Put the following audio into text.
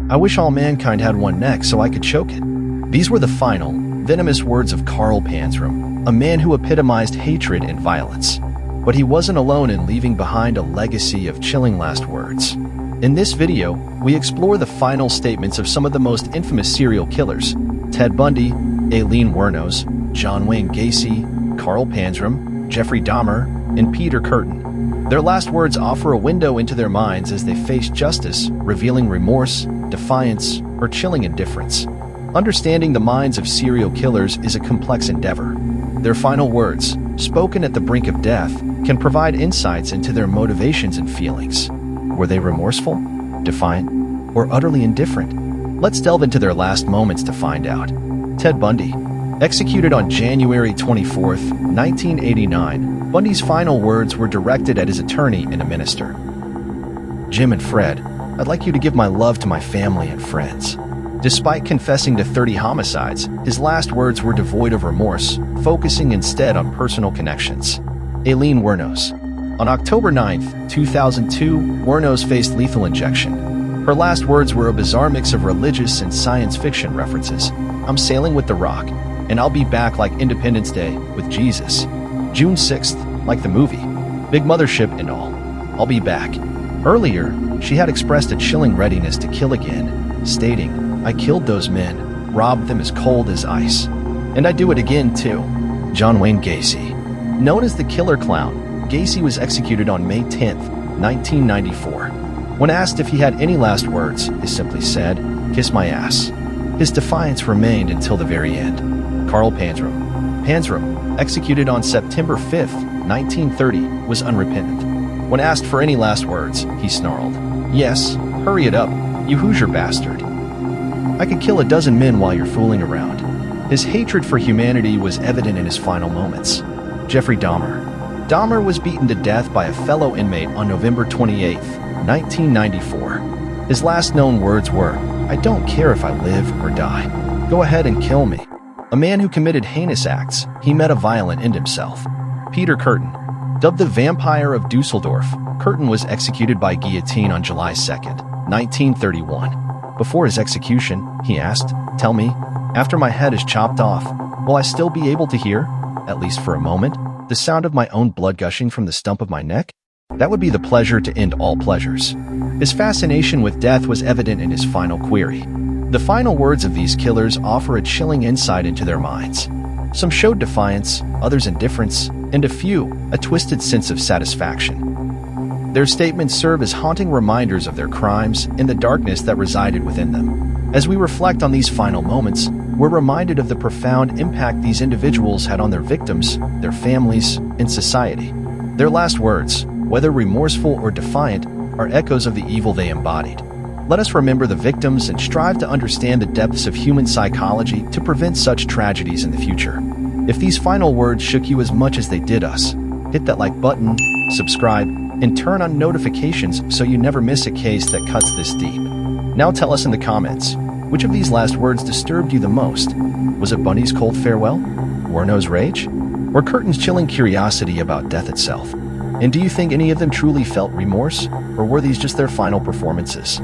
I wish all mankind had one neck so I could choke it. These were the final, venomous words of Karl Panzram, a man who epitomized hatred and violence. But he wasn't alone in leaving behind a legacy of chilling last words. In this video, we explore the final statements of some of the most infamous serial killers: Ted Bundy, Aileen Wuornos, Wayne Gacy, Karl Panzram, Jeffrey Dahmer, and Peter Kürten. Their last words offer a window into their minds as they face justice, revealing remorse, defiance, or chilling indifference. Understanding the minds of serial killers is a complex endeavor. Their final words, spoken at the brink of death, can provide insights into their motivations and feelings. Were they remorseful, defiant, or utterly indifferent? Let's delve into their last moments to find out. Ted Bundy. Executed on January 24, 1989, Bundy's final words were directed at his attorney and a minister. Jim and Fred, I'd like you to give my love to my family and friends. Despite confessing to 30 homicides, his last words were devoid of remorse, focusing instead on personal connections. Aileen Wuornos. On October 9, 2002, Wuornos faced lethal injection. Her last words were a bizarre mix of religious and science fiction references. I'm sailing with the rock, and I'll be back like Independence Day with Jesus. June 6th, like the movie. Big mothership and all. I'll be back. Earlier, she had expressed a chilling readiness to kill again, stating, I killed those men, robbed them as cold as ice. And I'd do it again, too. Wayne Gacy. Known as the Killer Clown, Gacy was executed on May 10, 1994. When asked if he had any last words, he simply said, "Kiss my ass." His defiance remained until the very end. Karl Panzram. Panzram, executed on September 5, 1930, was unrepentant. When asked for any last words, he snarled, "Yes, hurry it up, you Hoosier bastard. I could kill a dozen men while you're fooling around." His hatred for humanity was evident in his final moments. Jeffrey Dahmer. Dahmer was beaten to death by a fellow inmate on November 28, 1994. His last known words were, "I don't care if I live or die. Go ahead and kill me." A man who committed heinous acts, he met a violent end himself. Peter Kürten. Dubbed the Vampire of Dusseldorf, Kürten was executed by guillotine on July 2, 1931. Before his execution, he asked, "Tell me, after my head is chopped off, will I still be able to hear, at least for a moment, the sound of my own blood gushing from the stump of my neck? That would be the pleasure to end all pleasures." His fascination with death was evident in his final query. The final words of these killers offer a chilling insight into their minds. Some showed defiance, others indifference, and a few, a twisted sense of satisfaction. Their statements serve as haunting reminders of their crimes and the darkness that resided within them. As we reflect on these final moments, we're reminded of the profound impact these individuals had on their victims, their families, and society. Their last words, whether remorseful or defiant, are echoes of the evil they embodied. Let us remember the victims and strive to understand the depths of human psychology to prevent such tragedies in the future. If these final words shook you as much as they did us, hit that like button, subscribe, and turn on notifications so you never miss a case that cuts this deep. Now tell us in the comments, which of these last words disturbed you the most? Was it Bundy's cold farewell? Wuornos' rage? Or Kürten's chilling curiosity about death itself? And do you think any of them truly felt remorse? Or were these just their final performances?